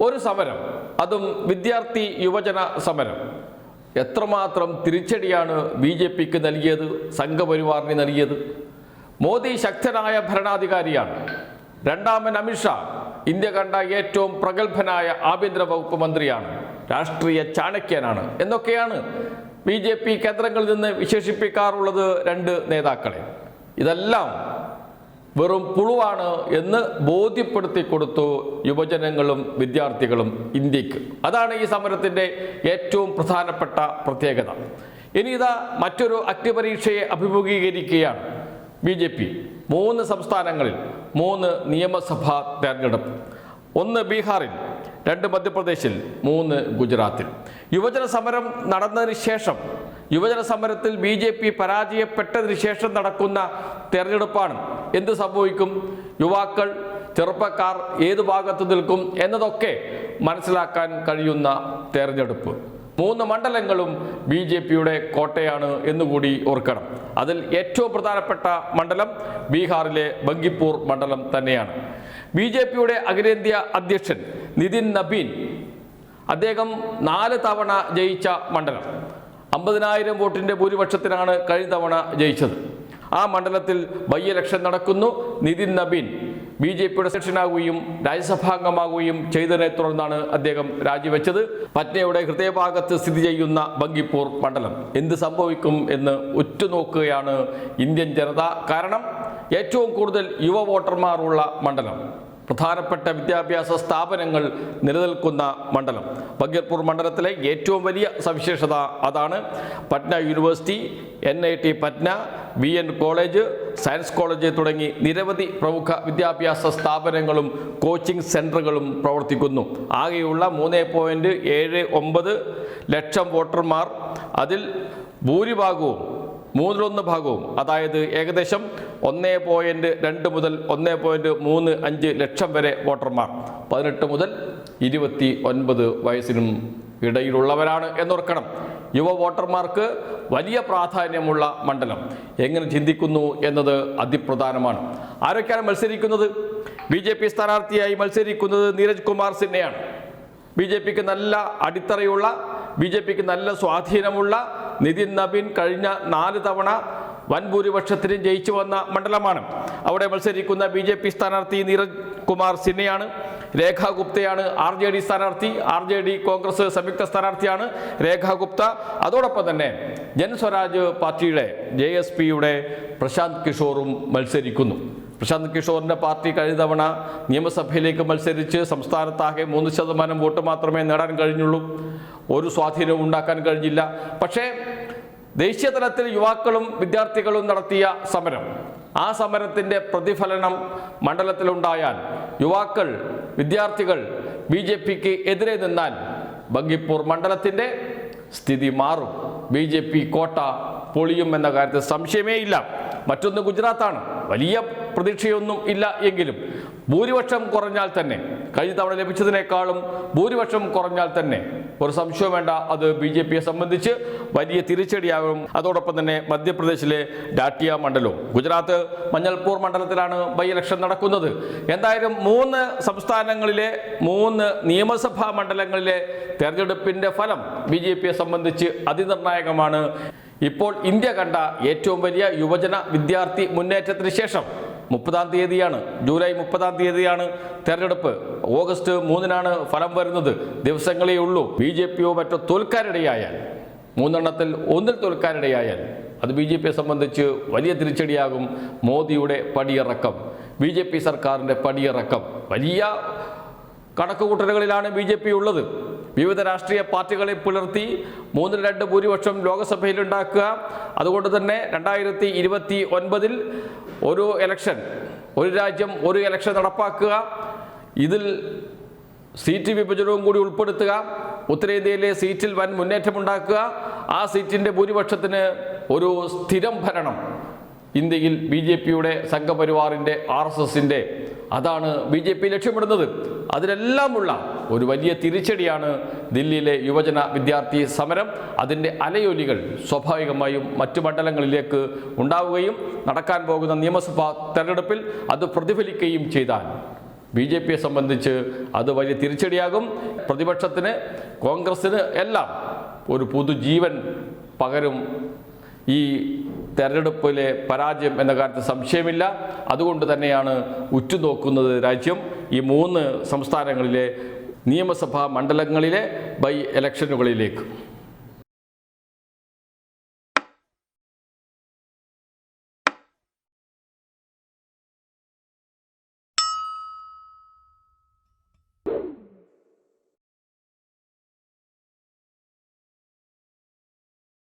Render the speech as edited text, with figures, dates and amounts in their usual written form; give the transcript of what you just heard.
ഒരു സമരം, അതും വിദ്യാർത്ഥി യുവജന സമരം, എത്രമാത്രം തിരിച്ചടിയാണ് BJPക്ക് നൽകിയത്, സംഘപരിവാറിന് നൽകിയത്. മോദി ശക്തനായ ഭരണാധികാരിയാണ്. രണ്ടാമൻ അമിത്ഷാ ഇന്ത്യ കണ്ട ഏറ്റവും പ്രഗത്ഭനായ ആഭ്യന്തര വകുപ്പ് മന്ത്രിയാണ്, രാഷ്ട്രീയ ചാണക്യനാണ് എന്നൊക്കെയാണ് BJP കേന്ദ്രങ്ങളിൽ നിന്ന് വിശേഷിപ്പിക്കാറുള്ളത് രണ്ട് നേതാക്കളെ. ഇതെല്ലാം വെറും പുളുവാണ് എന്ന് ബോധ്യപ്പെടുത്തി കൊടുത്തു യുവജനങ്ങളും വിദ്യാർത്ഥികളും ഇന്ത്യക്ക്. അതാണ് ഈ സമരത്തിൻ്റെ ഏറ്റവും പ്രധാനപ്പെട്ട പ്രത്യേകത. ഇനി ഇതാ മറ്റൊരു അഗ്നിപരീക്ഷയെ അഭിമുഖീകരിക്കുകയാണ് BJP. 3 സംസ്ഥാനങ്ങളിൽ 3 നിയമസഭാ തെരഞ്ഞെടുപ്പ്. 1 ബീഹാറിൽ, 2 മധ്യപ്രദേശിൽ, 3 ഗുജറാത്തിൽ. യുവജന സമരം നടന്നതിന് ശേഷം, യുവജന സമരത്തിൽ BJP പരാജയപ്പെട്ടതിന് ശേഷം നടക്കുന്ന തെരഞ്ഞെടുപ്പാണ്. എന്ത് സംഭവിക്കും, യുവാക്കൾ, ചെറുപ്പക്കാർ ഏതു ഭാഗത്ത് നിൽക്കും എന്നതൊക്കെ മനസ്സിലാക്കാൻ കഴിയുന്ന തെരഞ്ഞെടുപ്പ്. 3 മണ്ഡലങ്ങളും BJPയുടെ കോട്ടയാണ് എന്നുകൂടി ഓർക്കണം. അതിൽ ഏറ്റവും പ്രധാനപ്പെട്ട മണ്ഡലം ബീഹാറിലെ ബങ്കിപ്പൂർ മണ്ഡലം തന്നെയാണ്. BJPയുടെ അഖിലേന്ത്യാ അധ്യക്ഷൻ നിതിൻ നബീൻ, അദ്ദേഹം 4 തവണ ജയിച്ച മണ്ഡലം. 50,000 വോട്ടിൻ്റെ ഭൂരിപക്ഷത്തിനാണ് കഴിഞ്ഞ തവണ ജയിച്ചത്. ആ മണ്ഡലത്തിൽ ബൈ ഇലക്ഷൻ നടക്കുന്നു. നിതിൻ നബീൻ BJPയുടെ അധ്യക്ഷനാകുകയും രാജ്യസഭാംഗമാകുകയും ചെയ്തതിനെ തുടർന്നാണ് അദ്ദേഹം രാജിവെച്ചത്. പറ്റ്നയുടെ ഹൃദയഭാഗത്ത് സ്ഥിതി ചെയ്യുന്ന ബങ്കിപ്പൂർ മണ്ഡലം എന്ത് സംഭവിക്കും എന്ന് ഉറ്റുനോക്കുകയാണ് ഇന്ത്യൻ ജനത. കാരണം ഏറ്റവും കൂടുതൽ യുവ വോട്ടർമാരുള്ള മണ്ഡലം, പ്രധാനപ്പെട്ട വിദ്യാഭ്യാസ സ്ഥാപനങ്ങൾ നിലനിൽക്കുന്ന മണ്ഡലം. ബങ്കിപ്പൂർ മണ്ഡലത്തിലെ ഏറ്റവും വലിയ സവിശേഷത അതാണ്. Patna university, NIT Patna, VN college, science college തുടങ്ങി നിരവധി പ്രമുഖ വിദ്യാഭ്യാസ സ്ഥാപനങ്ങളും കോച്ചിങ് സെൻറ്ററുകളും പ്രവർത്തിക്കുന്നു. ആകെയുള്ള 3.79 ലക്ഷം വോട്ടർമാർ, അതിൽ ഭൂരിഭാഗവും 1/3 ഭാഗവും, അതായത് ഏകദേശം 1.2 മുതൽ 1.35 ലക്ഷം വരെ വോട്ടർമാർ 18 മുതൽ 29 വയസ്സിനും ഇടയിലുള്ളവരാണ് എന്നോർക്കണം. യുവ വോട്ടർമാർക്ക് വലിയ പ്രാധാന്യമുള്ള മണ്ഡലം. എങ്ങനെ ചിന്തിക്കുന്നു എന്നത് അതിപ്രധാനമാണ്. ആരൊക്കെയാണ് മത്സരിക്കുന്നത്? BJP സ്ഥാനാർത്ഥിയായി മത്സരിക്കുന്നത് നീരജ് കുമാർ സിൻഹയാണ്. BJPക്ക് നല്ല അടിത്തറയുള്ള, BJPക്ക് നല്ല സ്വാധീനമുള്ള നിതിൻ നബീൻ കഴിഞ്ഞ 4 തവണ വൻ ഭൂരിപക്ഷത്തിന് ജയിച്ചു വന്ന മണ്ഡലമാണ്. അവിടെ മത്സരിക്കുന്ന BJP സ്ഥാനാർത്ഥി നീരജ് കുമാർ സിൻഹയാണ്. രേഖാ ഗുപ്തയാണ് RJD സ്ഥാനാർത്ഥി. RJD കോൺഗ്രസ് സംയുക്ത സ്ഥാനാർത്ഥിയാണ് രേഖാ ഗുപ്ത. അതോടൊപ്പം തന്നെ ജൻസ്വരാജ് പാർട്ടിയുടെ JSPയുടെ പ്രശാന്ത് കിഷോറും മത്സരിക്കുന്നു. പ്രശാന്ത് കിഷോറിൻ്റെ പാർട്ടി കഴിഞ്ഞ തവണ നിയമസഭയിലേക്ക് മത്സരിച്ച് സംസ്ഥാനത്താകെ 3% വോട്ട് മാത്രമേ നേടാൻ കഴിഞ്ഞുള്ളൂ. ഒരു സ്വാധീനവും ഉണ്ടാക്കാൻ കഴിഞ്ഞില്ല. പക്ഷേ ദേശീയ തലത്തിൽ യുവാക്കളും വിദ്യാർത്ഥികളും നടത്തിയ സമരം, ആ സമരത്തിൻ്റെ പ്രതിഫലനം മണ്ഡലത്തിലുണ്ടായാൽ, യുവാക്കൾ, വിദ്യാർത്ഥികൾ BJPക്ക് എതിരെ നിന്നാൽ ബങ്കിപ്പൂർ മണ്ഡലത്തിൻ്റെ സ്ഥിതി മാറും. BJP കോട്ട പൊളിയും എന്ന കാര്യത്തിൽ സംശയമേ ഇല്ല. മറ്റൊന്ന് ഗുജറാത്താണ്. വലിയ പ്രതീക്ഷയൊന്നും ഇല്ല എങ്കിലും ഭൂരിപക്ഷം കുറഞ്ഞാൽ തന്നെ, കഴിഞ്ഞ തവണ ലഭിച്ചതിനേക്കാളും ഭൂരിപക്ഷം കുറഞ്ഞാൽ തന്നെ ഒരു സംശയം വേണ്ട, അത് BJPയെ സംബന്ധിച്ച് വലിയ തിരിച്ചടിയാകും. അതോടൊപ്പം തന്നെ മധ്യപ്രദേശിലെ ഡാട്ടിയ മണ്ഡലവും, ഗുജറാത്ത് മഞ്ഞൾപൂർ മണ്ഡലത്തിലാണ് ബൈ ഇലക്ഷൻ നടക്കുന്നത്. എന്തായാലും 3 സംസ്ഥാനങ്ങളിലെ 3 നിയമസഭാ മണ്ഡലങ്ങളിലെ തെരഞ്ഞെടുപ്പിൻ്റെ ഫലം BJPയെ സംബന്ധിച്ച് അതിനിർണായകമാണ്. ഇപ്പോൾ ഇന്ത്യ കണ്ട ഏറ്റവും വലിയ യുവജന വിദ്യാർത്ഥി മുന്നേറ്റത്തിന് ശേഷം 30-ാം തീയതിയാണ്, ജൂലൈ 30-ാം തീയതിയാണ് തെരഞ്ഞെടുപ്പ്. ഓഗസ്റ്റ് 3-നാണ് ഫലം വരുന്നത്. ദിവസങ്ങളേ ഉള്ളൂ. BJPയോ മറ്റോ തോൽക്കാനിടയായാൽ, 3 എണ്ണത്തിൽ 1-ൽ തോൽക്കാനിടയായാൽ അത് BJPയെ സംബന്ധിച്ച് വലിയ തിരിച്ചടിയാകും. മോദിയുടെ പടിയിറക്കം, BJP സർക്കാരിൻ്റെ പടിയിറക്കം, വലിയ കണക്കുകൂട്ടലുകളിലാണ് BJP ഉള്ളത്. വിവിധ രാഷ്ട്രീയ പാർട്ടികളെ പുലർത്തി 3-2 ഭൂരിപക്ഷം ലോക്സഭയിൽ ഉണ്ടാക്കുക. അതുകൊണ്ട് തന്നെ 2029-ൽ ഒരു ഇലക്ഷൻ, ഒരു രാജ്യം ഒരു ഇലക്ഷൻ നടപ്പാക്കുക. ഇതിൽ സീറ്റ് വിഭജനവും കൂടി ഉൾപ്പെടുത്തുക. ഉത്തരേന്ത്യയിലെ സീറ്റിൽ വൻ മുന്നേറ്റമുണ്ടാക്കുക. ആ സീറ്റിൻ്റെ ഭൂരിപക്ഷത്തിന് ഒരു സ്ഥിരം ഭരണം ഇന്ത്യയിൽ BJPയുടെ സംഘപരിവാറിൻ്റെ RSSൻ്റെ, അതാണ് BJP ലക്ഷ്യമിടുന്നത്. അതിനെല്ലാമുള്ള ഒരു വലിയ തിരിച്ചടിയാണ് ദില്ലിയിലെ യുവജന വിദ്യാർത്ഥി സമരം. അതിൻ്റെ അലയൊലികൾ സ്വാഭാവികമായും മറ്റു മണ്ഡലങ്ങളിലേക്ക് ഉണ്ടാവുകയും നടക്കാൻ പോകുന്ന നിയമസഭാ തെരഞ്ഞെടുപ്പിൽ അത് പ്രതിഫലിക്കുകയും ചെയ്താൽ BJPയെ സംബന്ധിച്ച് അത് വലിയ തിരിച്ചടിയാകും. പ്രതിപക്ഷത്തിന്, കോൺഗ്രസ്സിന് എല്ലാം ഒരു പുതുജീവൻ പകരും ഈ തെരഞ്ഞെടുപ്പിലെ പരാജയം എന്ന കാര്യത്തിൽ സംശയമില്ല. അതുകൊണ്ട് തന്നെയാണ് ഉറ്റുനോക്കുന്നത് രാജ്യം ഈ 3 സംസ്ഥാനങ്ങളിലെ നിയമസഭാ മണ്ഡലങ്ങളിലെ ബൈ ഇലക്ഷനുകളിലേക്ക്.